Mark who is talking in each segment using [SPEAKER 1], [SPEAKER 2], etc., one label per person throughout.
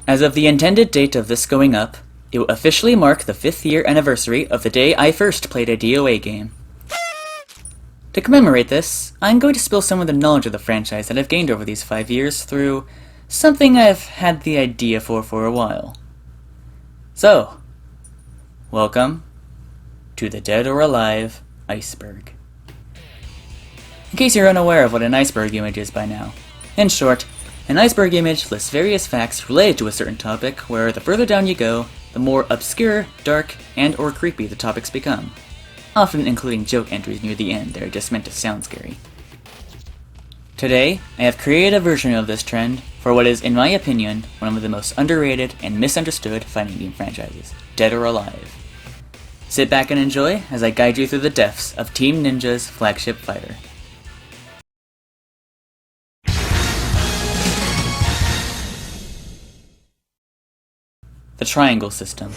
[SPEAKER 1] As of the intended date of this going up, it will officially mark the 5th year anniversary of the day I first played a DOA game. To commemorate this, I'm going to spill some of the knowledge of the franchise that I've gained over these 5 years through something I've had the idea for a while. So, welcome to the Dead or Alive Iceberg. In case you're unaware of what an iceberg image is by now, in short, an iceberg image lists various facts related to a certain topic where the further down you go, the more obscure, dark, and or creepy the topics become, often including joke entries near the end that are just meant to sound scary. Today, I have created a version of this trend for what is, in my opinion, one of the most underrated and misunderstood fighting game franchises, Dead or Alive. Sit back and enjoy as I guide you through the depths of Team Ninja's flagship fighter. The Triangle System.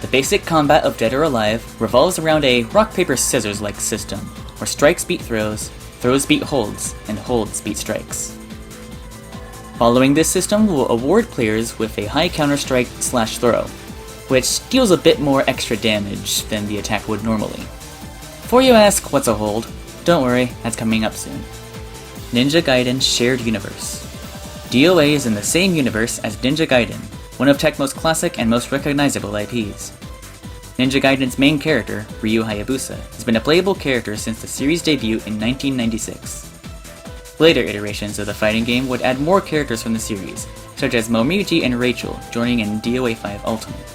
[SPEAKER 1] The basic combat of Dead or Alive revolves around a rock-paper-scissors-like system, where strikes beat throws, throws beat holds, and holds beat strikes. Following this system will award players with a high counter-strike/throw, which deals a bit more extra damage than the attack would normally. Before you ask what's a hold, don't worry, that's coming up soon. Ninja Gaiden Shared Universe. DOA is in the same universe as Ninja Gaiden, one of Tecmo's classic and most recognizable IPs. Ninja Gaiden's main character, Ryu Hayabusa, has been a playable character since the series' debut in 1996. Later iterations of the fighting game would add more characters from the series, such as Momiji and Rachel joining in DOA 5 Ultimate.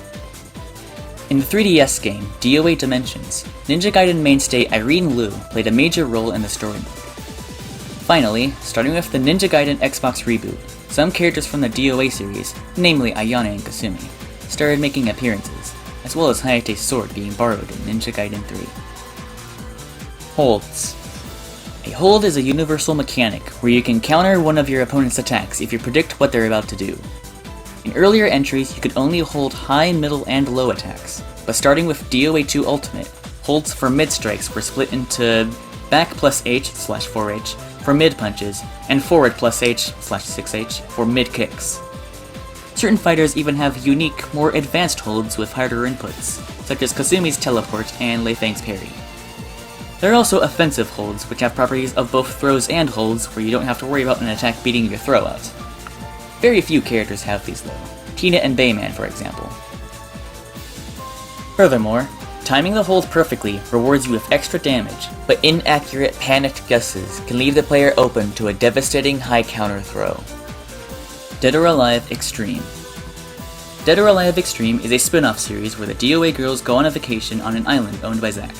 [SPEAKER 1] In the 3DS game, DOA Dimensions, Ninja Gaiden mainstay Irene Liu played a major role in the story mode. Finally, starting with the Ninja Gaiden Xbox reboot, some characters from the DOA series, namely Ayane and Kasumi, started making appearances, as well as Hayate's sword being borrowed in Ninja Gaiden 3. Holds. A hold is a universal mechanic where you can counter one of your opponent's attacks if you predict what they're about to do. In earlier entries, you could only hold high, middle, and low attacks, but starting with DOA 2 Ultimate, holds for mid-strikes were split into back plus H/4H for mid-punches, and forward plus H/6H for mid-kicks. Certain fighters even have unique, more advanced holds with harder inputs, such as Kasumi's teleport and Lei Fang's parry. There are also offensive holds, which have properties of both throws and holds, where you don't have to worry about an attack beating your throw out. Very few characters have these though, Tina and Bayman for example. Furthermore, timing the hold perfectly rewards you with extra damage, but inaccurate panicked guesses can leave the player open to a devastating high counter throw. Dead or Alive Extreme. Dead or Alive Extreme is a spin-off series where the DOA girls go on a vacation on an island owned by Zack,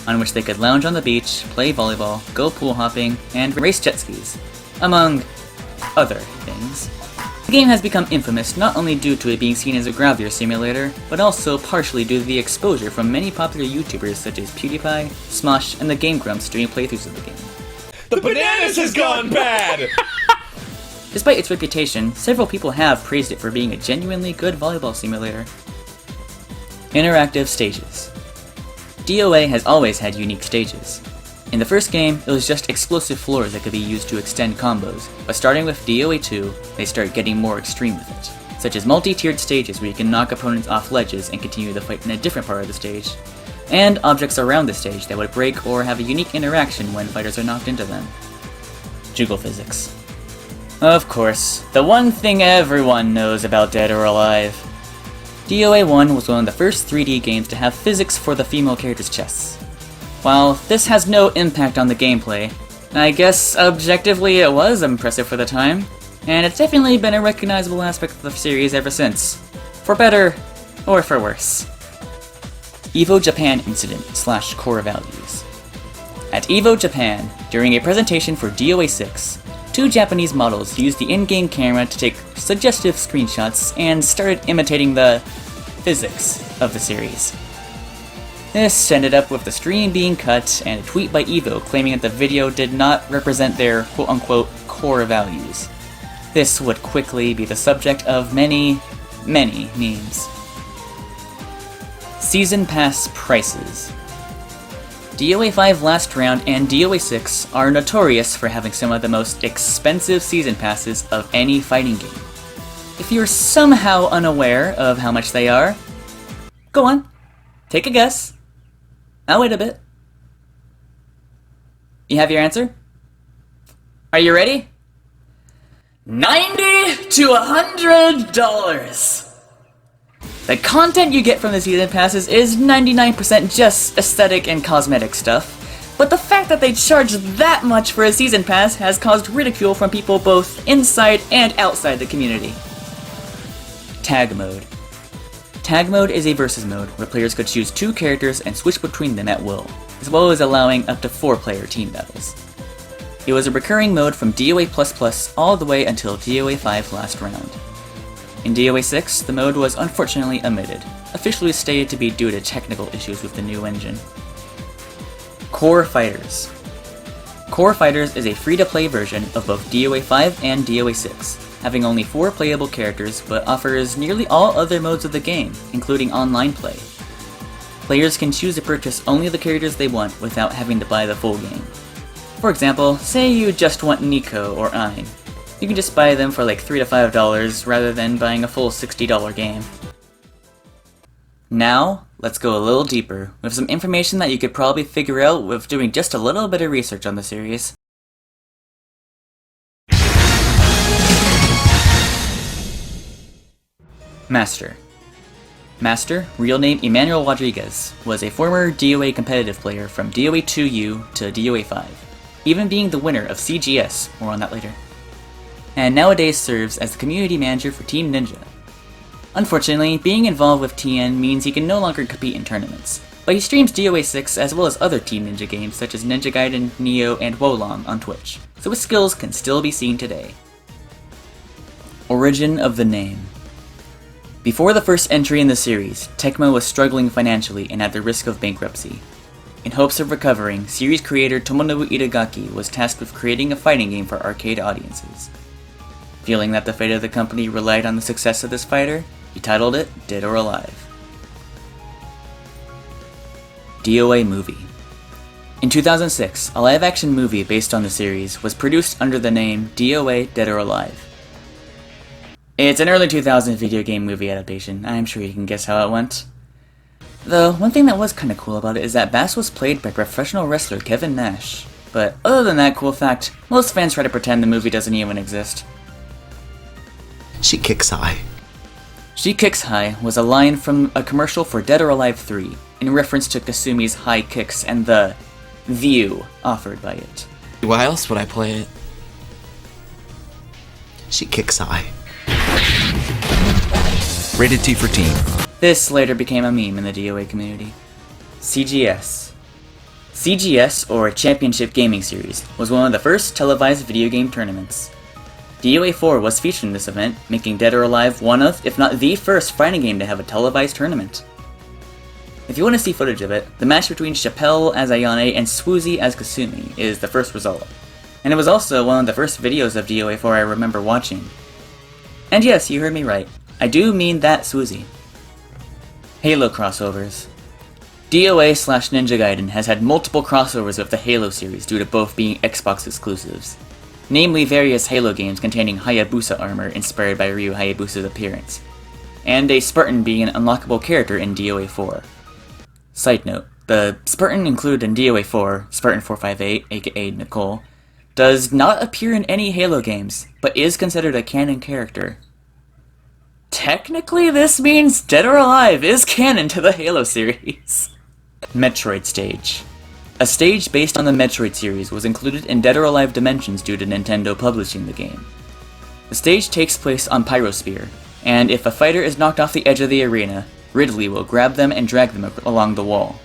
[SPEAKER 1] on which they could lounge on the beach, play volleyball, go pool hopping, and race jet skis, among other things. The game has become infamous not only due to it being seen as a gravure simulator, but also partially due to the exposure from many popular YouTubers such as PewDiePie, Smosh, and the Game Grumps doing playthroughs of the game.
[SPEAKER 2] The bananas has gone bad!
[SPEAKER 1] Despite its reputation, several people have praised it for being a genuinely good volleyball simulator. Interactive stages. DOA has always had unique stages. In the first game, it was just explosive floors that could be used to extend combos, but starting with DOA 2, they start getting more extreme with it, such as multi-tiered stages where you can knock opponents off ledges and continue the fight in a different part of the stage, and objects around the stage that would break or have a unique interaction when fighters are knocked into them. Juggle physics. Of course, the one thing everyone knows about Dead or Alive. DOA 1 was one of the first 3D games to have physics for the female characters' chests. While this has no impact on the gameplay, I guess objectively it was impressive for the time, and it's definitely been a recognizable aspect of the series ever since, for better or for worse. EVO Japan Incident / Core Values. At EVO Japan, during a presentation for DOA 6, 2 Japanese models used the in-game camera to take suggestive screenshots and started imitating the physics of the series. This ended up with the stream being cut and a tweet by EVO claiming that the video did not represent their quote-unquote core values. This would quickly be the subject of many memes. Season Pass prices. DOA 5 Last Round and DOA 6 are notorious for having some of the most expensive season passes of any fighting game. If you're somehow unaware of how much they are, go on, take a guess. I'll wait a bit. You have your answer? Are you ready? $90 to $100! The content you get from the season passes is 99% just aesthetic and cosmetic stuff, but the fact that they charge that much for a season pass has caused ridicule from people both inside and outside the community. Tag Mode. Tag Mode is a versus mode where players could choose 2 characters and switch between them at will, as well as allowing up to 4-player team battles. It was a recurring mode from DOA++ all the way until DOA 5 last round. In DOA 6, the mode was unfortunately omitted, officially stated to be due to technical issues with the new engine. Core Fighters. Core Fighters is a free-to-play version of both DOA 5 and DOA 6, having only 4 playable characters but offers nearly all other modes of the game, including online play. Players can choose to purchase only the characters they want without having to buy the full game. For example, say you just want Nico or Ein. You can just buy them for like $3 to $5 rather than buying a full $60 game. Now, let's go a little deeper with some information that you could probably figure out with doing just a little bit of research on the series. Master. Master, real name Emmanuel Rodriguez, was a former DOA competitive player from DOA 2U to DOA 5, even being the winner of CGS, more on that later, and nowadays serves as the community manager for Team Ninja. Unfortunately, being involved with TN means he can no longer compete in tournaments, but he streams DOA 6 as well as other Team Ninja games such as Ninja Gaiden, Neo, and Wolong on Twitch, so his skills can still be seen today. Origin of the name. Before the first entry in the series, Tecmo was struggling financially and at the risk of bankruptcy. In hopes of recovering, series creator Tomonobu Itagaki was tasked with creating a fighting game for arcade audiences. Feeling that the fate of the company relied on the success of this fighter, he titled it Dead or Alive. DOA Movie. In 2006, a live-action movie based on the series was produced under the name DOA Dead or Alive. It's an early 2000s video game movie adaptation. I'm sure you can guess how it went. Though, one thing that was kinda cool about it is that Bass was played by professional wrestler Kevin Nash. But other than that cool fact, most fans try to pretend the movie doesn't even exist.
[SPEAKER 3] She kicks high.
[SPEAKER 1] She Kicks High was a line from a commercial for Dead or Alive 3, in reference to Kasumi's high kicks and the view offered by it.
[SPEAKER 4] Why else would I play it?
[SPEAKER 3] She kicks high.
[SPEAKER 2] Rated T for teen.
[SPEAKER 1] This later became a meme in the DOA community. CGS. CGS, or Championship Gaming Series, was one of the first televised video game tournaments. DOA 4 was featured in this event, making Dead or Alive one of, if not the first fighting game to have a televised tournament. If you want to see footage of it, the match between Chappelle as Ayane and Swoozy as Kasumi is the first result. And it was also one of the first videos of DOA 4 I remember watching. And yes, you heard me right. I do mean that Swoozy. Halo crossovers. DOA/Ninja Gaiden has had multiple crossovers with the Halo series due to both being Xbox exclusives. Namely various Halo games containing Hayabusa armor inspired by Ryu Hayabusa's appearance, and a Spartan being an unlockable character in DOA 4. Side note, the Spartan included in DOA 4, Spartan 458, aka Nicole, does not appear in any Halo games, but is considered a canon character. Technically, this means Dead or Alive is canon to the Halo series. Metroid Stage. A stage based on the Metroid series was included in Dead or Alive Dimensions due to Nintendo publishing the game. The stage takes place on Pyrosphere, and if a fighter is knocked off the edge of the arena, Ridley will grab them and drag them along the wall.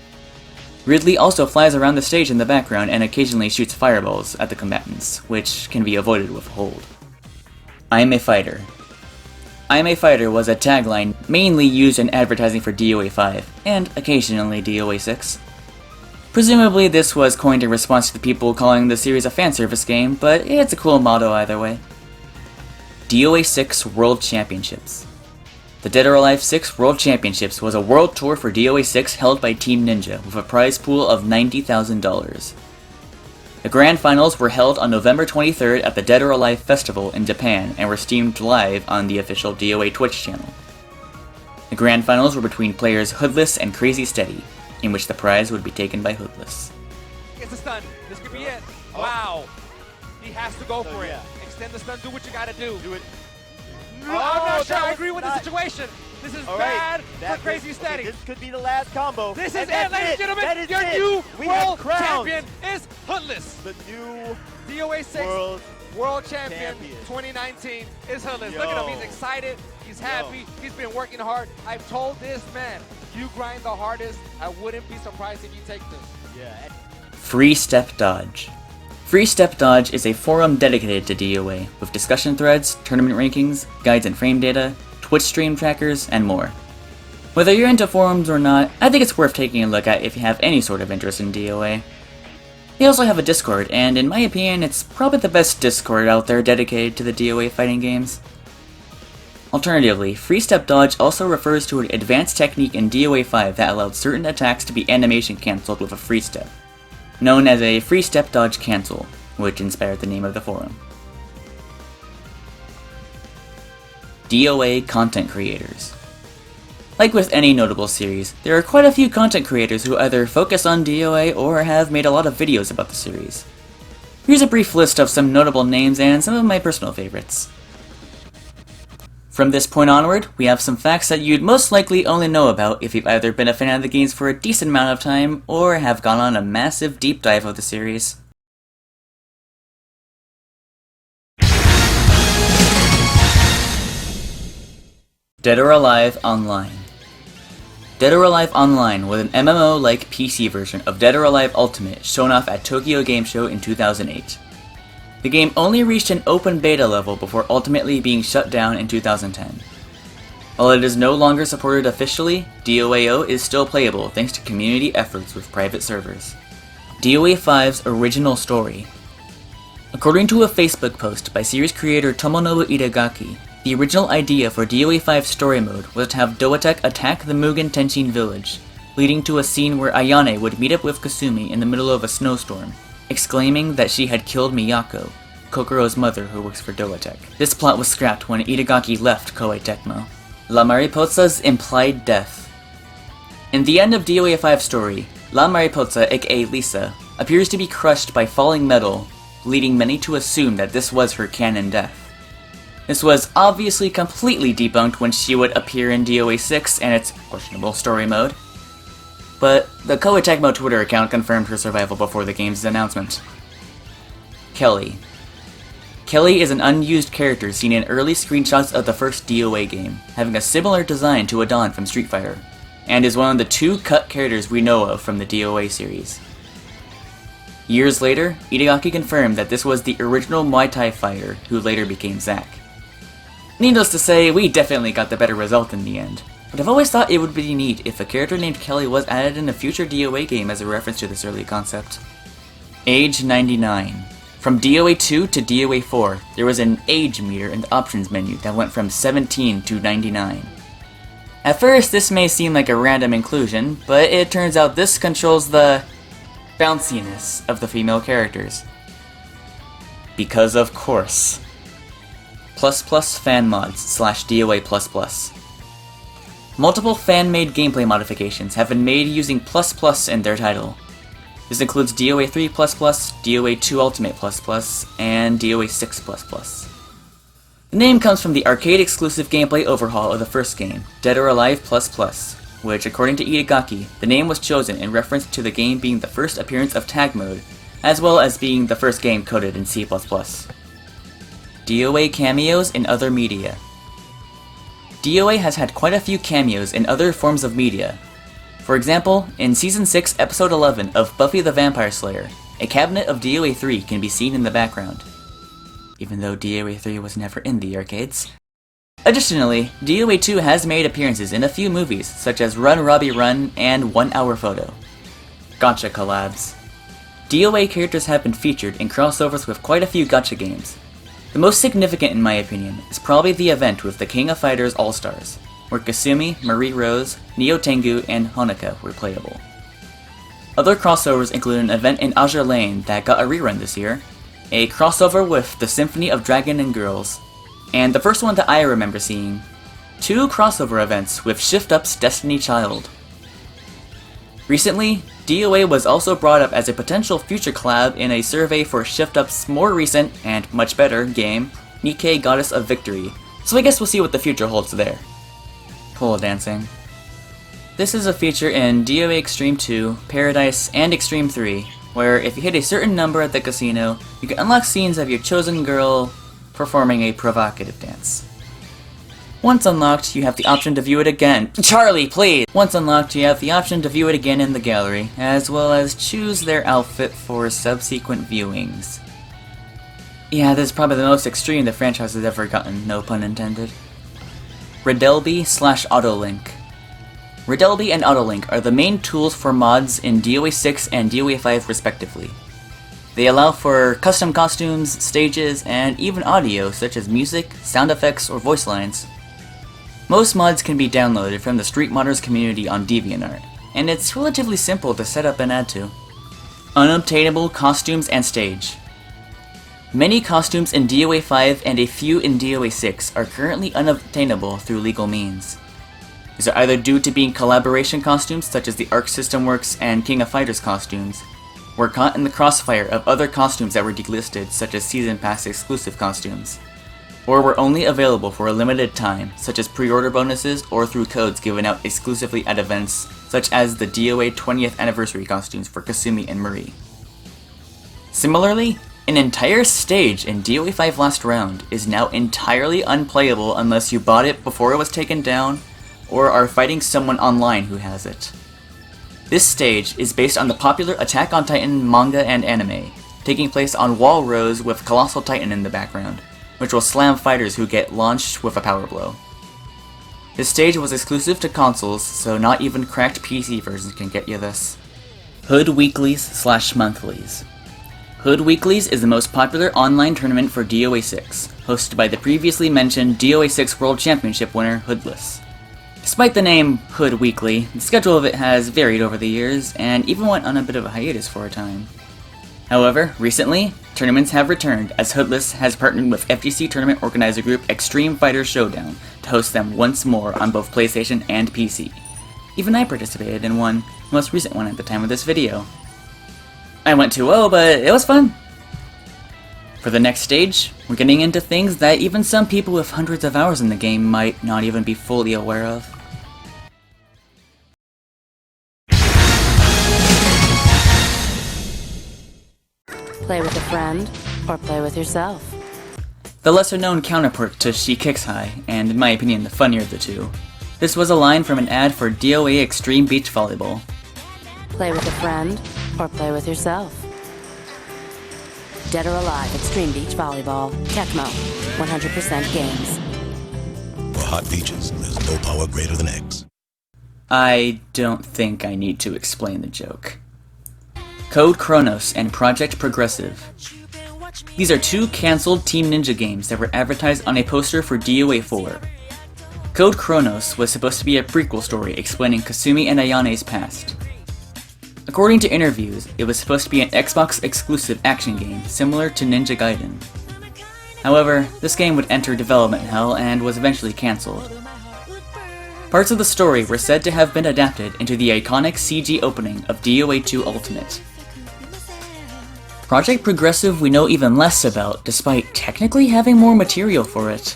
[SPEAKER 1] Ridley also flies around the stage in the background and occasionally shoots fireballs at the combatants, which can be avoided with hold. I'm a Fighter. I'm a Fighter was a tagline mainly used in advertising for DOA 5, and occasionally DOA 6. Presumably this was coined in response to the people calling the series a fanservice game, but it's a cool motto either way. DOA 6 World Championships. The Dead or Alive 6 World Championships was a world tour for DOA 6 held by Team Ninja with a prize pool of $90,000. The Grand Finals were held on November 23rd at the Dead or Alive Festival in Japan and were streamed live on the official DOA Twitch channel. The Grand Finals were between players Hoodless and Crazy Steady, in which the prize would be taken by Hoodless.
[SPEAKER 4] It's a stun. This could be it. Wow. He has to go for it. Extend the stun. Do what you gotta do. Do it. No, I'm not sure I agree with the situation. This is bad for Crazy Steady.
[SPEAKER 5] This could be the last combo.
[SPEAKER 4] This is it, ladies and gentlemen. Your new world champion is Hoodless.
[SPEAKER 5] The new
[SPEAKER 4] DOA 6 world champion 2019 is Hoodless. Look at him. He's excited. He's happy. He's been working hard. I've told this man, you grind the hardest. I wouldn't be surprised if you take this.
[SPEAKER 5] Yeah.
[SPEAKER 1] Free Step Dodge. Free Step Dodge is a forum dedicated to DOA, with discussion threads, tournament rankings, guides and frame data, Twitch stream trackers, and more. Whether you're into forums or not, I think it's worth taking a look at if you have any sort of interest in DOA. They also have a Discord, and in my opinion, it's probably the best Discord out there dedicated to the DOA fighting games. Alternatively, Free Step Dodge also refers to an advanced technique in DOA 5 that allowed certain attacks to be animation cancelled with a free step, known as a Free Step Dodge Cancel, which inspired the name of the forum. DOA content creators. Like with any notable series, there are quite a few content creators who either focus on DOA or have made a lot of videos about the series. Here's a brief list of some notable names and some of my personal favorites. From this point onward, we have some facts that you'd most likely only know about if you've either been a fan of the games for a decent amount of time or have gone on a massive deep dive of the series. Dead or Alive Online. Dead or Alive Online was an MMO-like PC version of Dead or Alive Ultimate shown off at Tokyo Game Show in 2008. The game only reached an open beta level before ultimately being shut down in 2010. While it is no longer supported officially, DOAO is still playable thanks to community efforts with private servers. DOA 5's original story. According to a Facebook post by series creator Tomonobu Itagaki, the original idea for DOA 5's story mode was to have Doatek attack the Mugen Tenshin village, leading to a scene where Ayane would meet up with Kasumi in the middle of a snowstorm, exclaiming that she had killed Miyako, Kokoro's mother who works for Doatek. This plot was scrapped when Itagaki left Koei Tecmo. La Mariposa's implied death. In the end of DOA 5's story, La Mariposa, aka Lisa, appears to be crushed by falling metal, leading many to assume that this was her canon death. This was obviously completely debunked when she would appear in DOA 6 and its questionable story mode, but the Koei Tecmo Twitter account confirmed her survival before the game's announcement. Kelly. Kelly is an unused character seen in early screenshots of the first DOA game, having a similar design to Adon from Street Fighter, and is one of the 2 cut characters we know of from the DOA series. Years later, Itagaki confirmed that this was the original Muay Thai fighter who later became Zack. Needless to say, we definitely got the better result in the end, but I've always thought it would be neat if a character named Kelly was added in a future DOA game as a reference to this early concept. Age 99. From DOA 2 to DOA 4, there was an age meter in the options menu that went from 17 to 99. At first, this may seem like a random inclusion, but it turns out this controls the bounciness of the female characters. Because of course. Fan mods / DOA++. Multiple fan-made gameplay modifications have been made using ++ in their title. This includes DOA 3++, DOA 2 Ultimate++, and DOA 6++. The name comes from the arcade-exclusive gameplay overhaul of the first game, Dead or Alive++, which, according to Itagaki, the name was chosen in reference to the game being the first appearance of tag mode, as well as being the first game coded in C++. DOA cameos in other media. DOA has had quite a few cameos in other forms of media. For example, in Season 6, Episode 11 of Buffy the Vampire Slayer, a cabinet of DOA 3 can be seen in the background, even though DOA 3 was never in the arcades. Additionally, DOA 2 has made appearances in a few movies, such as Run Robbie Run and 1 Hour Photo. Gacha collabs. DOA characters have been featured in crossovers with quite a few gacha games. The most significant in my opinion is probably the event with the King of Fighters All-Stars, where Kasumi, Marie Rose, Neo Tengu, and Honoka were playable. Other crossovers include an event in Azure Lane that got a rerun this year, a crossover with the Symphony of Dragon and Girls, and the first one that I remember seeing, 2 crossover events with Shift Up's Destiny Child. Recently, DOA was also brought up as a potential future collab in a survey for Shift Up's more recent, and much better, game, Nikke Goddess of Victory, so I guess we'll see what the future holds there. Pole dancing. This is a feature in DOA Extreme 2, Paradise, and Extreme 3, where if you hit a certain number at the casino, you can unlock scenes of your chosen girl performing a provocative dance. Once unlocked, you have the option to view it again. Charlie, please! Once unlocked, you have the option to view it again in the gallery, as well as choose their outfit for subsequent viewings. Yeah, this is probably the most extreme the franchise has ever gotten, no pun intended. Ridelby/Autolink. Ridelby and Autolink are the main tools for mods in DOA 6 and DOA 5 respectively. They allow for custom costumes, stages, and even audio such as music, sound effects, or voice lines. Most mods can be downloaded from the Street Modders community on DeviantArt, and it's relatively simple to set up and add to. Unobtainable costumes and stage. Many costumes in DOA 5 and a few in DOA 6 are currently unobtainable through legal means. These are either due to being collaboration costumes such as the Arc System Works and King of Fighters costumes, or caught in the crossfire of other costumes that were delisted such as Season Pass exclusive costumes, or were only available for a limited time such as pre-order bonuses or through codes given out exclusively at events such as the DOA 20th anniversary costumes for Kasumi and Marie. Similarly, an entire stage in DOA 5 Last Round is now entirely unplayable unless you bought it before it was taken down or are fighting someone online who has it. This stage is based on the popular Attack on Titan manga and anime, taking place on Wall Rose with Colossal Titan in the background, which will slam fighters who get launched with a power blow. This stage was exclusive to consoles, so not even cracked PC versions can get you this. Hood Weeklies/Monthlies. Hood Weeklies is the most popular online tournament for DOA 6, hosted by the previously mentioned DOA 6 World Championship winner Hoodless. Despite the name Hood Weekly, the schedule of it has varied over the years, and even went on a bit of a hiatus for a time. However, recently, tournaments have returned as Hoodless has partnered with FGC tournament organizer group Extreme Fighter Showdown to host them once more on both PlayStation and PC. Even I participated in one, the most recent one at the time of this video. I went 2-0, but it was fun. For the next stage, we're getting into things that even some people with hundreds of hours in the game might not even be fully aware of.
[SPEAKER 6] Play with a friend, or play with yourself.
[SPEAKER 1] The lesser-known counterpart to She Kicks High, and in my opinion the funnier of the two, this was a line from an ad for DOA Extreme Beach Volleyball.
[SPEAKER 6] Play with a friend, or play with yourself. Dead or Alive Extreme Beach Volleyball. Tecmo. 100% games.
[SPEAKER 7] For hot beaches, there's no power greater than X.
[SPEAKER 1] I don't think I need to explain the joke. Code Chronos and Project Progressive. These are 2 cancelled Team Ninja games that were advertised on a poster for DOA 4. Code Chronos was supposed to be a prequel story explaining Kasumi and Ayane's past. According to interviews, it was supposed to be an Xbox exclusive action game similar to Ninja Gaiden. However, this game would enter development hell and was eventually cancelled. Parts of the story were said to have been adapted into the iconic CG opening of DOA 2 Ultimate. Project Progressive we know even less about, despite technically having more material for it.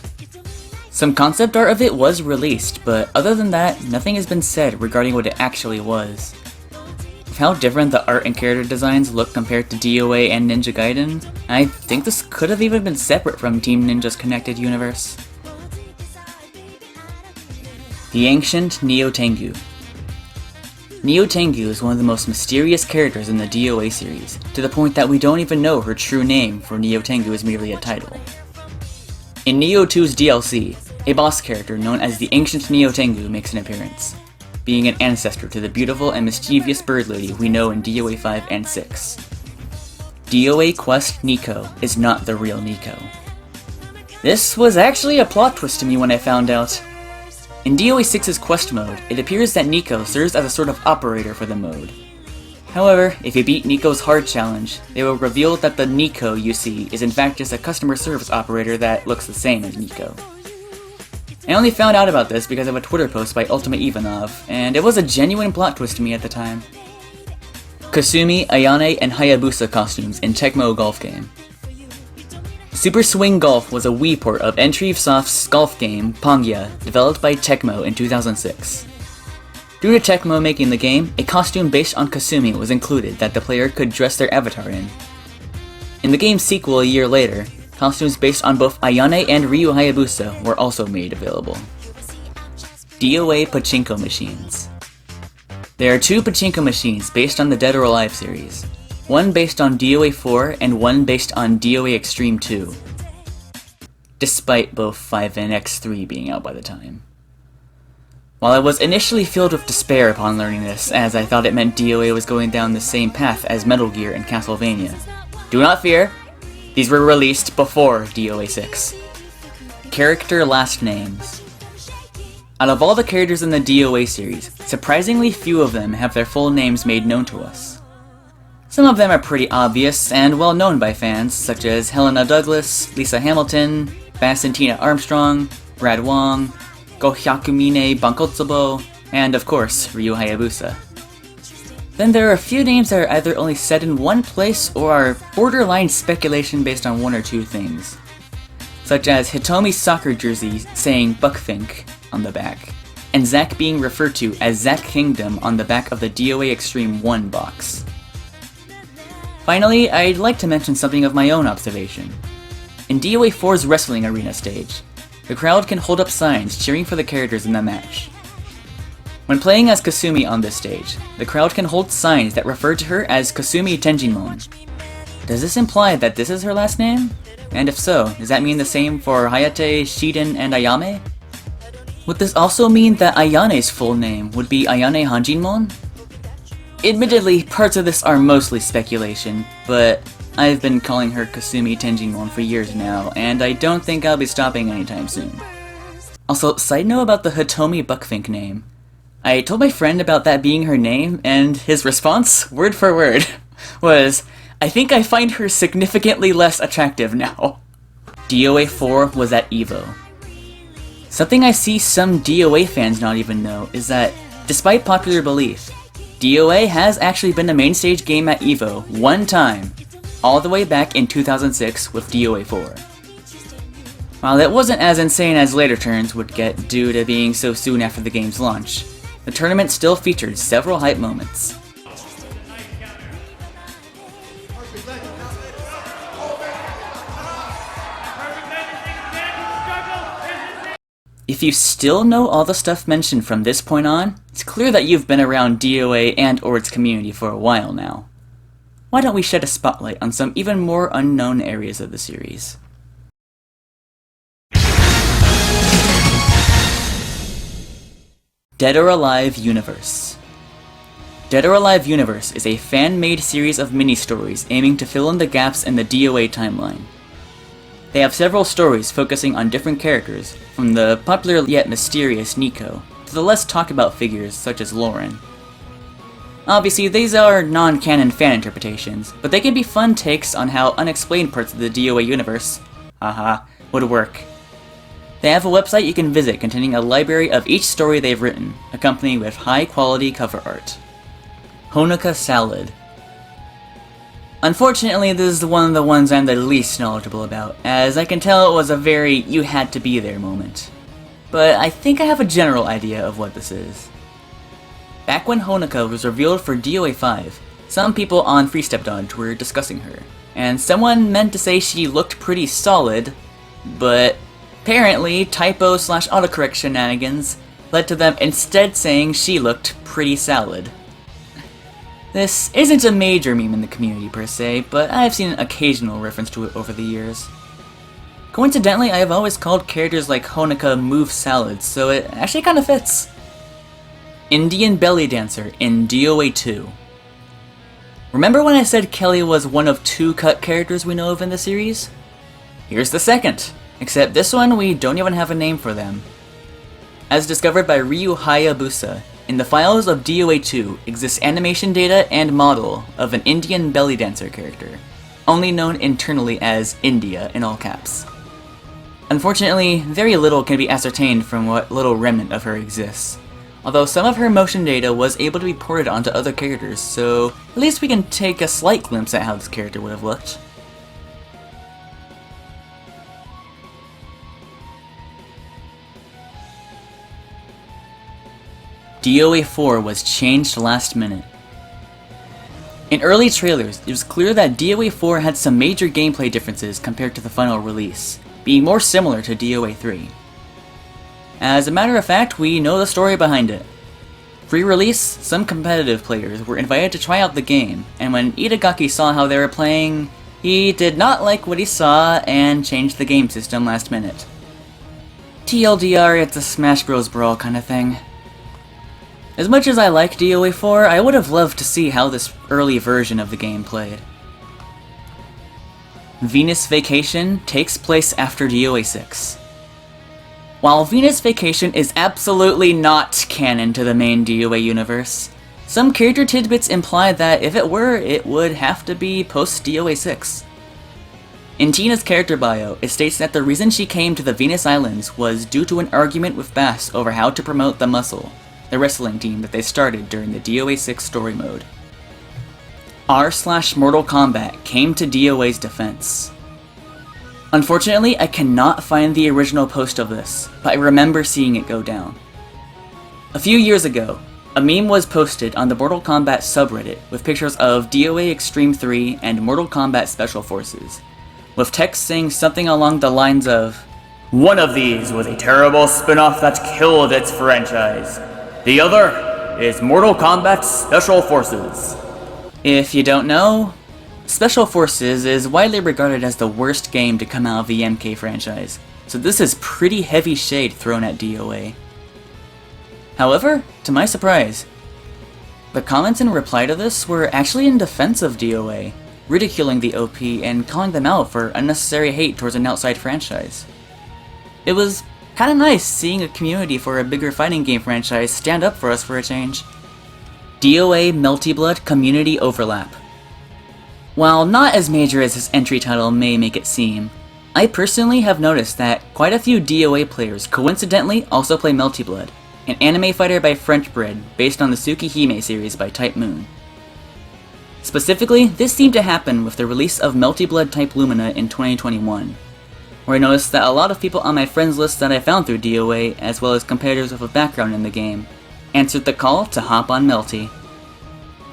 [SPEAKER 1] Some concept art of it was released, but other than that, nothing has been said regarding what it actually was. With how different the art and character designs look compared to DOA and Ninja Gaiden, I think this could have even been separate from Team Ninja's connected universe. The Ancient Neo Tengu. Neo Tengu is one of the most mysterious characters in the DOA series, to the point that we don't even know her true name, for Neo Tengu is merely a title. In Neo 2's DLC, a boss character known as the Ancient Neo Tengu makes an appearance, being an ancestor to the beautiful and mischievous bird lady we know in DOA 5 and 6. DOA Quest Nico is not the real Nico. This was actually a plot twist to me when I found out. In DOA 6's quest mode, it appears that Nico serves as a sort of operator for the mode. However, if you beat Nico's hard challenge, they will reveal that the Nico you see is in fact just a customer service operator that looks the same as Nico. I only found out about this because of a Twitter post by Ultimate Ivanov, and it was a genuine plot twist to me at the time. Kasumi, Ayane, and Hayabusa costumes in Tecmo golf game. Super Swing Golf was a Wii port of Entrivesoft's golf game, Pangya, developed by Tecmo in 2006. Due to Tecmo making the game, a costume based on Kasumi was included that the player could dress their avatar in. In the game's sequel a year later, costumes based on both Ayane and Ryu Hayabusa were also made available. DOA Pachinko Machines. There are 2 Pachinko machines based on the Dead or Alive series, one based on DOA 4 and one based on DOA Extreme 2, despite both 5 and X3 being out by the time. While I was initially filled with despair upon learning this, as I thought it meant DOA was going down the same path as Metal Gear and Castlevania, do not fear, these were released before DOA 6. Character last names. Out of all the characters in the DOA series, surprisingly few of them have their full names made known to us. Some of them are pretty obvious and well known by fans, such as Helena Douglas, Lisa Hamilton, Valentina Armstrong, Brad Wong, Gohyakumine Bankotsubo, and of course, Ryu Hayabusa. Then there are a few names that are either only said in one place or are borderline speculation based on 1 or 2 things, such as Hitomi's soccer jersey saying Buckfink on the back, and Zack being referred to as Zack Kingdom on the back of the DOA Extreme 1 box. Finally, I'd like to mention something of my own observation. In DOA 4's wrestling arena stage, the crowd can hold up signs cheering for the characters in the match. When playing as Kasumi on this stage, the crowd can hold signs that refer to her as Kasumi Tenjinmon. Does this imply that this is her last name? And if so, does that mean the same for Hayate, Shiden, and Ayame? Would this also mean that Ayane's full name would be Ayane Hanjinmon? Admittedly, parts of this are mostly speculation, but I've been calling her Kasumi Tenjinmon for years now, and I don't think I'll be stopping anytime soon. Also, side note about the Hitomi Buckfink name. I told my friend about that being her name, and his response, word for word, was, "I think I find her significantly less attractive now." DOA 4 was at EVO. Something I see some DOA fans not even know is that, despite popular belief, DOA has actually been the main stage game at EVO 1 time, all the way back in 2006 with DOA 4. While it wasn't as insane as later turns would get due to being so soon after the game's launch, the tournament still featured several hype moments. If you still know all the stuff mentioned from this point on, it's clear that you've been around DOA and or its community for a while now. Why don't we shed a spotlight on some even more unknown areas of the series? Dead or Alive Universe. Dead or Alive Universe is a fan-made series of mini-stories aiming to fill in the gaps in the DOA timeline. They have several stories focusing on different characters, from the popular yet mysterious Nico, to the less talked about figures such as Lauren. Obviously, these are non-canon fan interpretations, but they can be fun takes on how unexplained parts of the DOA universe, would work. They have a website you can visit containing a library of each story they've written, accompanied with high-quality cover art. Honoka Salad. Unfortunately, this is one of the ones I'm the least knowledgeable about, as I can tell it was a very you-had-to-be-there moment. But I think I have a general idea of what this is. Back when Honoka was revealed for DOA 5, some people on Free Step Dodge were discussing her, and someone meant to say she looked pretty solid, but apparently typo/autocorrect shenanigans led to them instead saying she looked pretty salad. This isn't a major meme in the community per se, but I've seen an occasional reference to it over the years. Coincidentally, I have always called characters like Honoka move salads, so it actually kinda fits. Indian Belly Dancer in DOA 2. Remember when I said Kelly was one of 2 cut characters we know of in the series? Here's the second, except this one we don't even have a name for them. As discovered by Ryu Hayabusa, In the files of DOA 2 exists animation data and model of an Indian belly dancer character, only known internally as India in all caps. Unfortunately, very little can be ascertained from what little remnant of her exists, although some of her motion data was able to be ported onto other characters, so at least we can take a slight glimpse at how this character would have looked. DOA 4 was changed last minute. In early trailers, it was clear that DOA 4 had some major gameplay differences compared to the final release, being more similar to DOA 3. As a matter of fact, we know the story behind it. Pre-release, some competitive players were invited to try out the game, and when Itagaki saw how they were playing, he did not like what he saw and changed the game system last minute. TLDR, it's a Smash Bros. Brawl kind of thing. As much as I like DOA 4, I would have loved to see how this early version of the game played. Venus Vacation takes place after DOA 6. While Venus Vacation is absolutely not canon to the main DOA universe, some character tidbits imply that if it were, it would have to be post-DOA 6. In Tina's character bio, it states that the reason she came to the Venus Islands was due to an argument with Bass over how to promote the Muscle, the wrestling team that they started during the DOA 6 story mode. r/Mortal Kombat came to DOA's defense. Unfortunately, I cannot find the original post of this, but I remember seeing it go down. A few years ago, a meme was posted on the Mortal Kombat subreddit with pictures of DOA Extreme 3 and Mortal Kombat Special Forces, with text saying something along the lines of, "One of these was a terrible spin-off that killed its franchise. The other is Mortal Kombat Special Forces." If you don't know, Special Forces is widely regarded as the worst game to come out of the MK franchise, so this is pretty heavy shade thrown at DOA. However, to my surprise, the comments in reply to this were actually in defense of DOA, ridiculing the OP and calling them out for unnecessary hate towards an outside franchise. It was kinda nice seeing a community for a bigger fighting game franchise stand up for us for a change. DOA Melty Blood Community Overlap. While not as major as his entry title may make it seem, I personally have noticed that quite a few DOA players coincidentally also play Melty Blood, an anime fighter by French Bread based on the Tsukihime series by Type Moon. Specifically, this seemed to happen with the release of Melty Blood Type Lumina in 2021. Where I noticed that a lot of people on my friends list that I found through DOA, as well as competitors with a background in the game, answered the call to hop on Melty.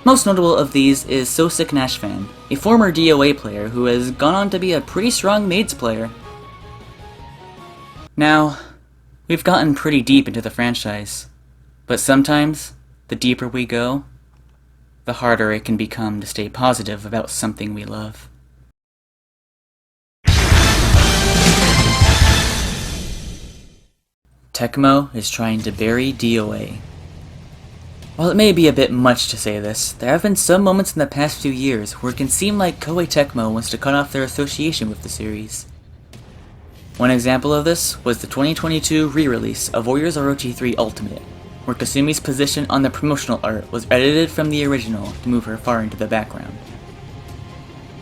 [SPEAKER 1] Most notable of these is So Sick Nashfan, a former DOA player who has gone on to be a pretty strong Maids player. Now, we've gotten pretty deep into the franchise, but sometimes, the deeper we go, the harder it can become to stay positive about something we love. Tecmo is trying to bury DOA. While it may be a bit much to say this, there have been some moments in the past few years where it can seem like Koei Tecmo wants to cut off their association with the series. One example of this was the 2022 re-release of Warriors Orochi 3 Ultimate, where Kasumi's position on the promotional art was edited from the original to move her far into the background.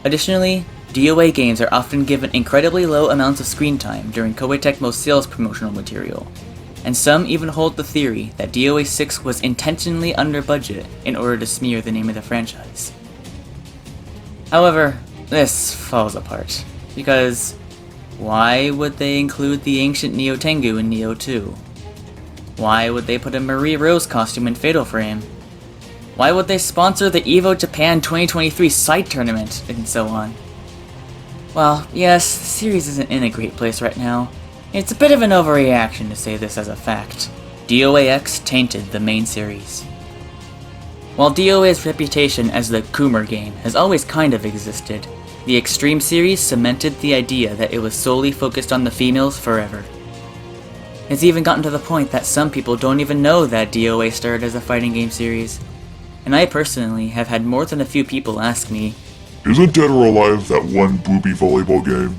[SPEAKER 1] Additionally, DOA games are often given incredibly low amounts of screen time during Koei Tecmo's sales promotional material, and some even hold the theory that DOA 6 was intentionally under budget in order to smear the name of the franchise. However, this falls apart, because why would they include the ancient Neo Tengu in Neo 2? Why would they put a Marie Rose costume in Fatal Frame? Why would they sponsor the EVO Japan 2023 side tournament, and so on? Well, yes, the series isn't in a great place right now. It's a bit of an overreaction to say this as a fact. DOA X tainted the main series. While DOA's reputation as the Coomer game has always kind of existed, the Extreme series cemented the idea that it was solely focused on the females forever. It's even gotten to the point that some people don't even know that DOA started as a fighting game series, and I personally have had more than a few people ask me,
[SPEAKER 8] "Isn't Dead or Alive that one booby volleyball game?"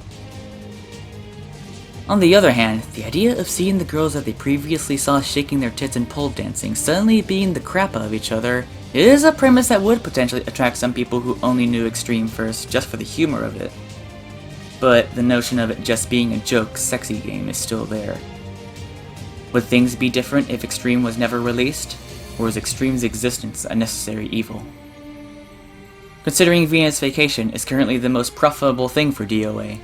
[SPEAKER 1] On the other hand, the idea of seeing the girls that they previously saw shaking their tits and pole dancing suddenly beating the crap out of each other is a premise that would potentially attract some people who only knew Extreme first just for the humor of it. But the notion of it just being a joke, sexy game is still there. Would things be different if Extreme was never released? Or is Extreme's existence a necessary evil? Considering Venus Vacation is currently the most profitable thing for DOA,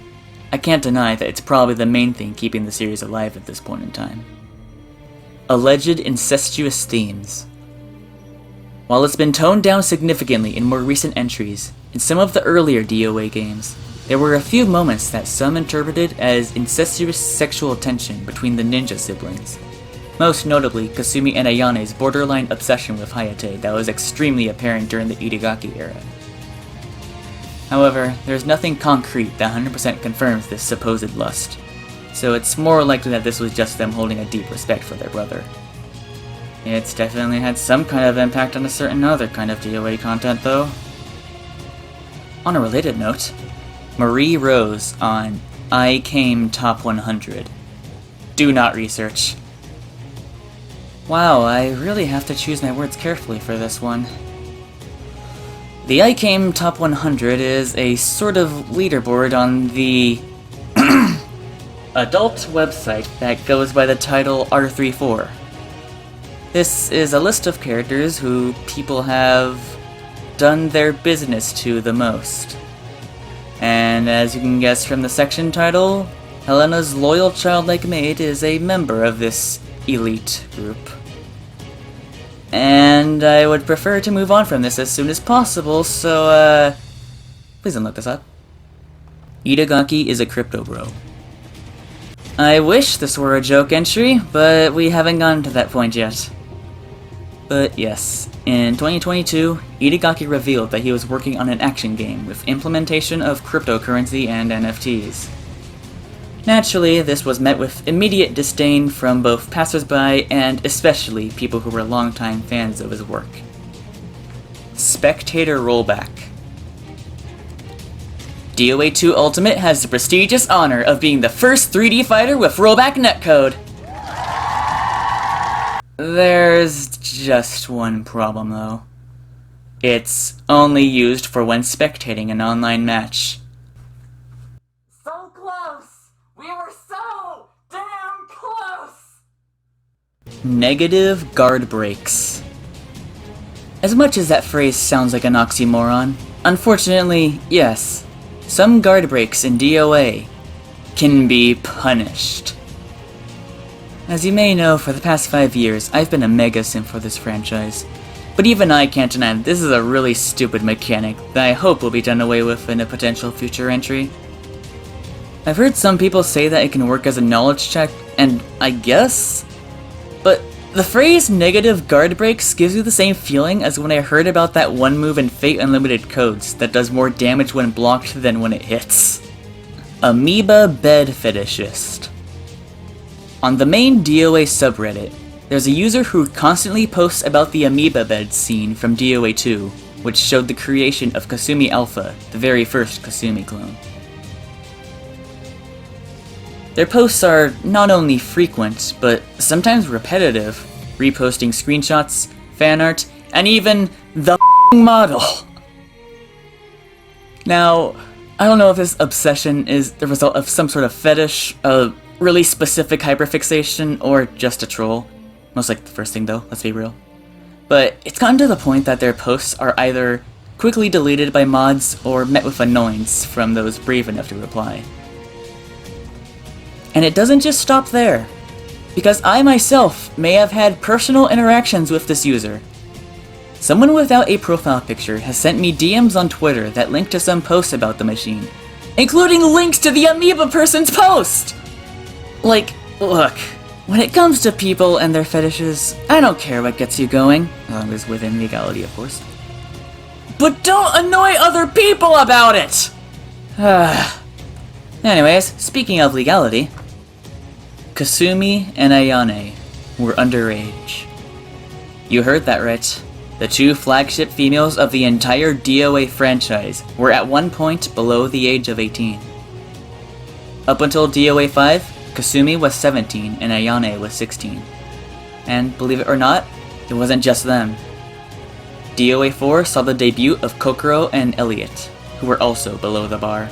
[SPEAKER 1] I can't deny that it's probably the main thing keeping the series alive at this point in time. Alleged incestuous themes. While it's been toned down significantly in more recent entries, in some of the earlier DOA games, there were a few moments that some interpreted as incestuous sexual tension between the ninja siblings. Most notably, Kasumi and Ayane's borderline obsession with Hayate that was extremely apparent during the Itagaki era. However, there's nothing concrete that 100% confirms this supposed lust, so it's more likely that this was just them holding a deep respect for their brother. It's definitely had some kind of impact on a certain other kind of DOA content though. On a related note, Marie Rose on I Came Top 100. Do not research. Wow, I really have to choose my words carefully for this one. The I Came Top 100 is a sort of leaderboard on the adult website that goes by the title R34. This is a list of characters who people have done their business to the most. And as you can guess from the section title, Helena's loyal childlike maid is a member of this elite group. And I would prefer to move on from this as soon as possible, so please don't look this up. Itagaki is a crypto bro. I wish this were a joke entry, but we haven't gotten to that point yet. But yes, in 2022, Itagaki revealed that he was working on an action game with implementation of cryptocurrency and NFTs. Naturally, this was met with immediate disdain from both passersby and especially people who were longtime fans of his work. Spectator rollback. DOA 2 Ultimate has the prestigious honor of being the first 3D fighter with rollback netcode. There's just one problem though. It's only used for when spectating an online match. So close! We were so damn close! Negative guard breaks. As much as that phrase sounds like an oxymoron, unfortunately, yes, some guard breaks in DOA can be punished. As you may know, for the past 5 years, I've been a mega simp for this franchise. But even I can't deny that this is a really stupid mechanic that I hope will be done away with in a potential future entry. I've heard some people say that it can work as a knowledge check, and I guess? But the phrase negative guard breaks gives you the same feeling as when I heard about that one move in Fate Unlimited Codes that does more damage when blocked than when it hits. Amoeba Bed Fetishist. On the main DOA subreddit, there's a user who constantly posts about the amoeba bed scene from DOA 2, which showed the creation of Kasumi Alpha, the very first Kasumi clone. Their posts are not only frequent, but sometimes repetitive, reposting screenshots, fan art, and even the model. Now, I don't know if this obsession is the result of some sort of fetish, a really specific hyperfixation, or just a troll. Most like the first thing though, let's be real. But it's gotten to the point that their posts are either quickly deleted by mods or met with annoyance from those brave enough to reply. And it doesn't just stop there, because I myself may have had personal interactions with this user. Someone without a profile picture has sent me DMs on Twitter that link to some posts about the machine, including links to the amoeba person's post! Like, look, when it comes to people and their fetishes, I don't care what gets you going, as long as within legality, of course. But don't annoy other people about it! Anyways, speaking of legality, Kasumi and Ayane were underage. You heard that right. The two flagship females of the entire DOA franchise were at one point below the age of 18. Up until DOA 5, Kasumi was 17 and Ayane was 16. And believe it or not, it wasn't just them. DOA 4 saw the debut of Kokoro and Elliot, who were also below the bar.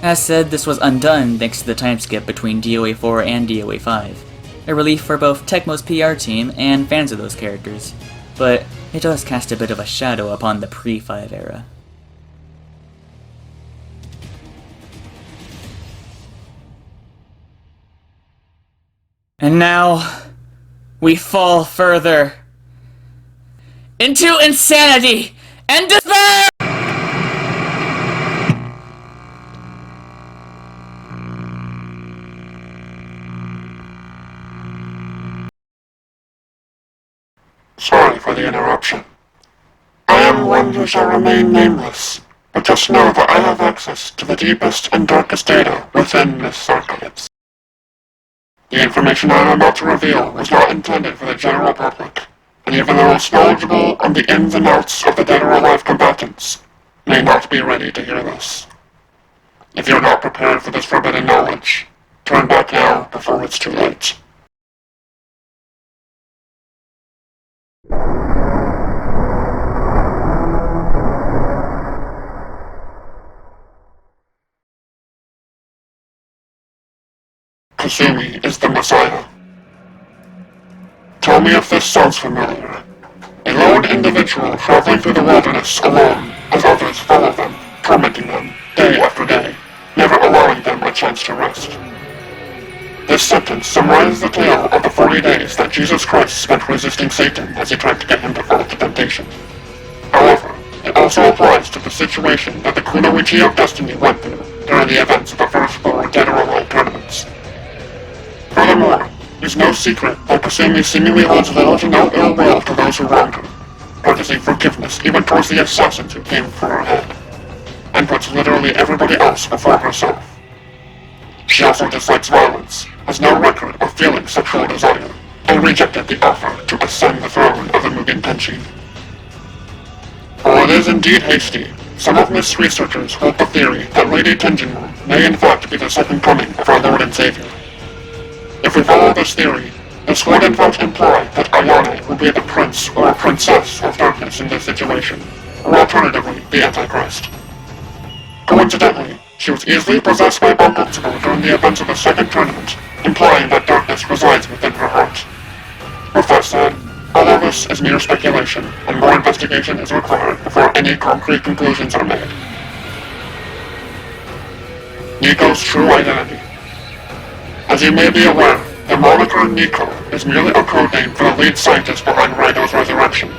[SPEAKER 1] As said, this was undone thanks to the time skip between DOA 4 and DOA 5, a relief for both Tecmo's PR team and fans of those characters, but it does cast a bit of a shadow upon the pre-5 era. And now, we fall further into insanity and despair!
[SPEAKER 8] Sorry for the interruption. I am one who shall remain nameless, but just know that I have access to the deepest and darkest data within this archives. The information I am about to reveal was not intended for the general public, and even the most knowledgeable on the ins and outs of the dead or alive combatants may not be ready to hear this. If you're not prepared for this forbidden knowledge, turn back now before it's too late. Kasumi is the Messiah. Tell me if this sounds familiar. A lone individual traveling through the wilderness alone as others follow them, tormenting them day after day, never allowing them a chance to rest. This sentence summarizes the tale of the 40 days that Jesus Christ spent resisting Satan as he tried to get him to fall to temptation. However, it also applies to the situation that the Kunoichi of Destiny went through during the events of the first 4 Dead or Alive tournaments. Furthermore, it's no secret that Kasumi seemingly holds little to no ill will to those who wronged her, practicing forgiveness even towards the assassins who came for her head, and puts literally everybody else before herself. She also dislikes violence, has no record of feeling sexual desire, and rejected the offer to ascend the throne of the Mugen Tenshi. While it is indeed hasty, some of Mist's researchers hold the theory that Lady Tenjinmu may in fact be the second coming of our Lord and Savior. If we follow this theory, this would in fact imply that Ayane will be the prince or princess of darkness in this situation, or alternatively, the Antichrist. Coincidentally, she was easily possessed by Bankotsubo during the events of the second tournament, implying that darkness resides within her heart. With that said, all of this is mere speculation, and more investigation is required before any concrete conclusions are made. Nico's true identity. As you may be aware, the moniker Nico is merely a codename for the lead scientist behind Raido's resurrection.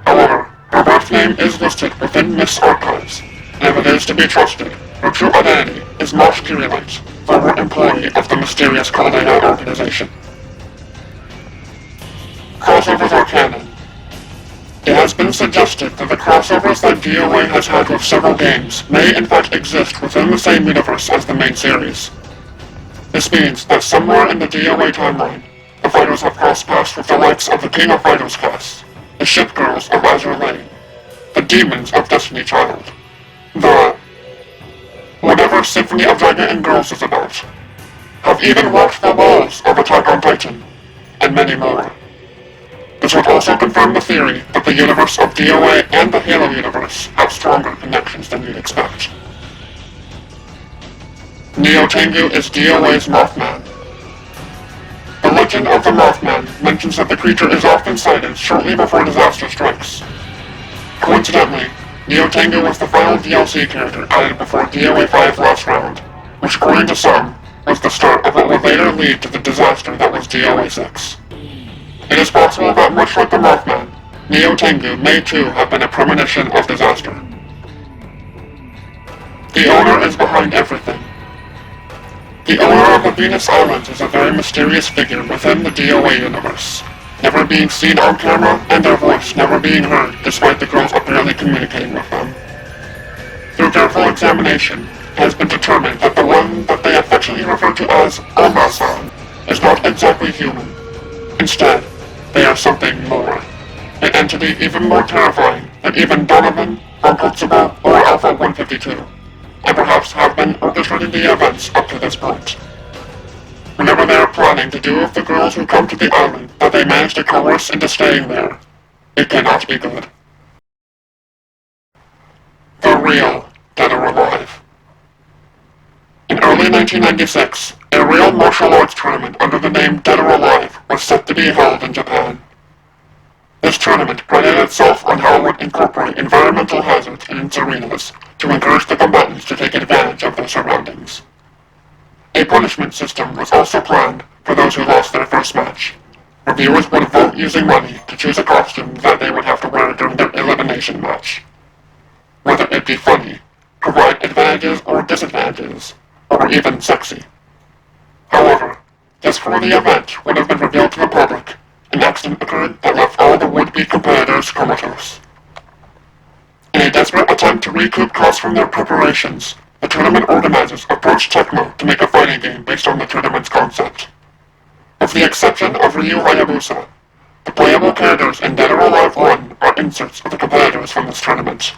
[SPEAKER 8] However, her birth name is listed within Mist's archives, and if it is to be trusted, her true identity is Mosh Kirillite, former employee of the mysterious Kaldea organization. Crossovers are canon. It has been suggested that the crossovers that DOA has had with several games may in fact exist within the same universe as the main series. This means that somewhere in the DOA timeline, the fighters have crossed paths with the likes of the King of Fighters cast, the Ship Girls of Azure Lane, the Demons of Destiny Child, the whatever Symphony of Dragon and Girls is about, have even walked the walls of Attack on Titan, and many more. This would also confirm the theory that the universe of DOA and the Halo universe have stronger connections than you'd expect. Neo Tengu is DOA's Mothman. The legend of the Mothman mentions that the creature is often sighted shortly before disaster strikes. Coincidentally, Neo Tengu was the final DLC character added before DOA 5 last round, which according to some, was the start of what would later lead to the disaster that was DOA 6. It is possible that much like the Mothman, Neo Tengu may too have been a premonition of disaster. The owner is behind everything. The owner of the Venus Islands is a very mysterious figure within the DOA universe, never being seen on camera and their voice never being heard despite the girls apparently communicating with them. Through careful examination, it has been determined that the one that they affectionately refer to as Oma-san is not exactly human. Instead, they are something more. An entity even more terrifying than even Donovan, Bankotsubo, or Alpha 152. And perhaps have been orchestrating the events up to this point. whenever they are planning to do with the girls who come to the island that they manage to coerce into staying there. It cannot be good. The real Dead or Alive. In early 1996, a real martial arts tournament under the name Dead or Alive was set to be held in Japan. This tournament prided itself on how it would incorporate environmental hazards in its arenas to encourage the combatants to take advantage of their surroundings. A punishment system was also planned for those who lost their first match, where viewers would vote using money to choose a costume that they would have to wear during their elimination match. Whether it be funny, provide advantages or disadvantages, or even sexy. However, just before the event would have been revealed to the public, an accident occurred that left all the would-be competitors comatose. In a desperate attempt to recoup costs from their preparations, the tournament organizers approached Tecmo to make a fighting game based on the tournament's concept. With the exception of Ryu Hayabusa, the playable characters in Dead or Alive 1 are inserts of the competitors from this tournament.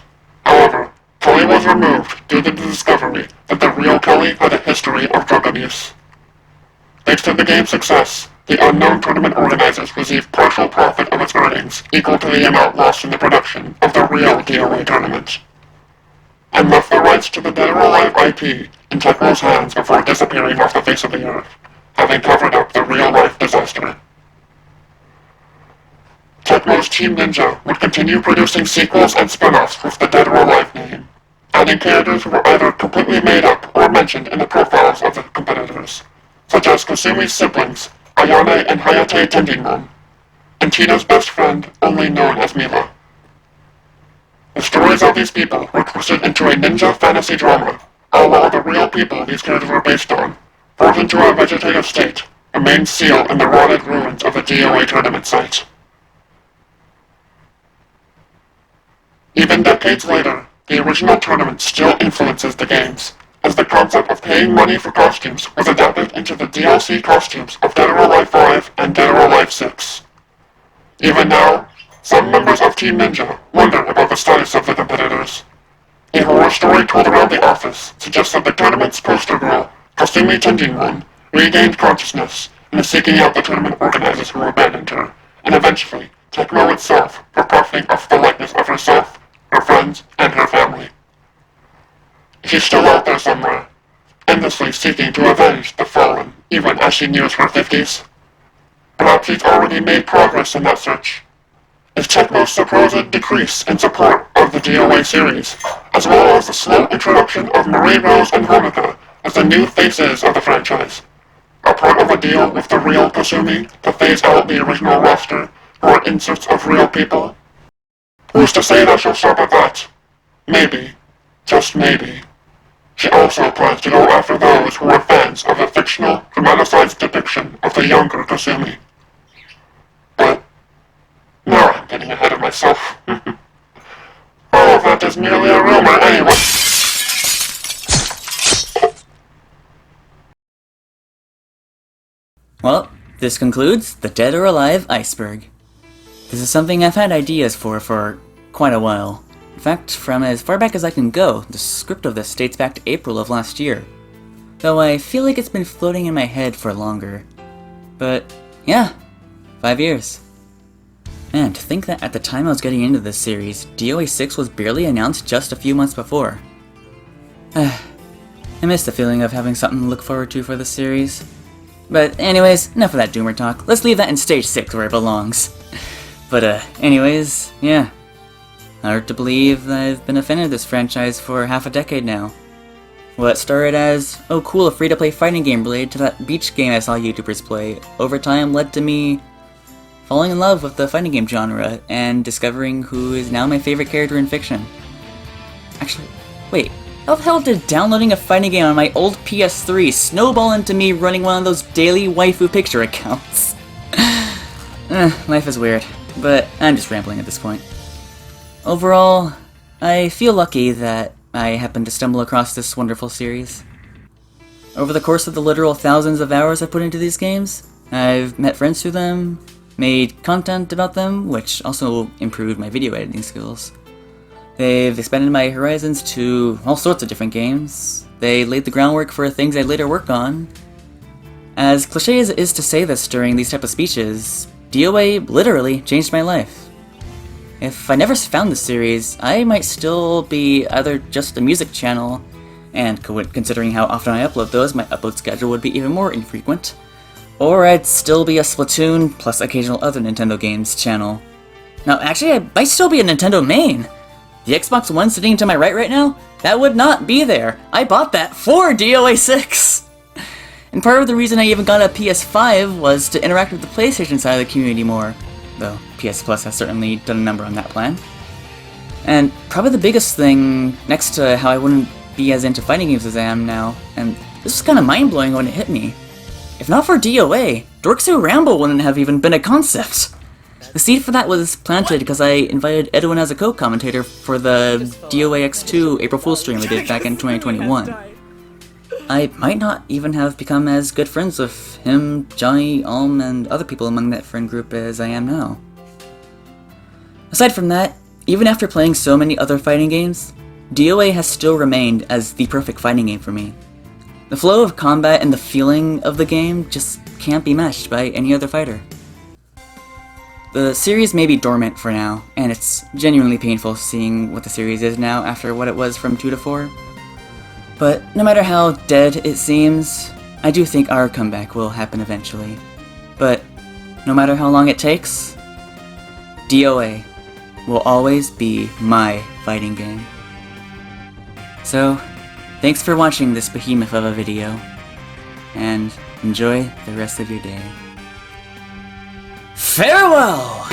[SPEAKER 8] However, Kelly was removed due to the discovery that the real Kelly had a history of drug abuse. Thanks to the game's success, the unknown tournament organizers received partial profit of its earnings equal to the amount lost in the production of the real DOA tournament, and left the rights to the Dead or Alive IP in Tecmo's hands before disappearing off the face of the earth, having covered up the real-life disaster. Tecmo's Team Ninja would continue producing sequels and spin-offs with the Dead or Alive name, adding characters who were either completely made up or mentioned in the profiles of the competitors, such as Kasumi's siblings, Ayane and Hayate Tenjinmon, and Chino's best friend, only known as Mila. The stories of these people were twisted into a ninja fantasy drama, all while the real people these characters were based on, brought into a vegetative state, remained sealed in the rotted ruins of the DOA tournament site. Even decades later, the original tournament still influences the games, as the concept of paying money for costumes was adapted into the DLC costumes of Dead or Alive 5 and Dead or Alive 6. Even now, some members of Team Ninja wonder about the status of the competitors. A horror story told around the office suggests that the tournament's poster girl, Kasumi Tenjinmon, regained consciousness and is seeking out the tournament organizers who abandoned her, and eventually Tecmo itself for profiting off the likeness of herself, her friends, and her family. She's still out there somewhere, endlessly seeking to avenge the fallen, even as she nears her 50s. Perhaps she's already made progress in that search. Is Tecmo's supposed decrease in support of the DOA series, as well as the slow introduction of Marie Rose and Honoka as the new faces of the franchise, a part of a deal with the real Kasumi to phase out the original roster, who are inserts of real people? Who's to say that she'll stop at that? Maybe, just maybe. She also plans to go after those who are fans of the fictional, dramatized depiction of the younger Kasumi. But now I'm getting ahead of myself. All of that is merely a rumor anyway.
[SPEAKER 1] Well, this concludes the Dead or Alive Iceberg. This is something I've had ideas for quite a while. In fact, from as far back as I can go, the script of this dates back to April of last year. Though I feel like it's been floating in my head for longer. But, yeah, 5 years. And to think that at the time I was getting into this series, DOA 6 was barely announced just a few months before. I miss the feeling of having something to look forward to for this series. But anyways, enough of that doomer talk. Let's leave that in stage 6 where it belongs. But anyways, yeah. Hard to believe that I've been a fan of this franchise for half a decade now. What started as, oh cool, a free-to-play fighting game related to that beach game I saw YouTubers play, over time led to me falling in love with the fighting game genre, and discovering who is now my favorite character in fiction. Actually, wait, how the hell did downloading a fighting game on my old PS3 snowball into me running one of those daily waifu picture accounts? Life is weird, but I'm just rambling at this point. Overall, I feel lucky that I happened to stumble across this wonderful series. Over the course of the literal thousands of hours I've put into these games, I've met friends through them, made content about them, which also improved my video editing skills. They've expanded my horizons to all sorts of different games. They laid the groundwork for things I later work on. As cliche as it is to say this during these type of speeches, DOA literally changed my life. If I never found the series, I might still be either just a music channel, and considering how often I upload those, my upload schedule would be even more infrequent, or I'd still be a Splatoon plus occasional other Nintendo games channel. Now actually, I might still be a Nintendo main. The Xbox One sitting to my right now, that would not be there. I bought that for DOA 6! And part of the reason I even got a PS5 was to interact with the PlayStation side of the community more, though PS Plus has certainly done a number on that plan. And probably the biggest thing, next to how I wouldn't be as into fighting games as I am now, and this was kinda mind-blowing when it hit me. If not for DOA, Dorks Who Ramble wouldn't have even been a concept. The seed for that was planted because I invited Edwin as a co-commentator for the DOA X2 April Fool's stream we did back in 2021. I might not even have become as good friends with him, Johnny, and other people among that friend group as I am now. Aside from that, even after playing so many other fighting games, DOA has still remained as the perfect fighting game for me. The flow of combat and the feeling of the game just can't be matched by any other fighter. The series may be dormant for now, and it's genuinely painful seeing what the series is now after what it was from 2 to 4. But no matter how dead it seems, I do think our comeback will happen eventually. But no matter how long it takes, DOA will always be my fighting game. So, thanks for watching this behemoth of a video, and enjoy the rest of your day. Farewell!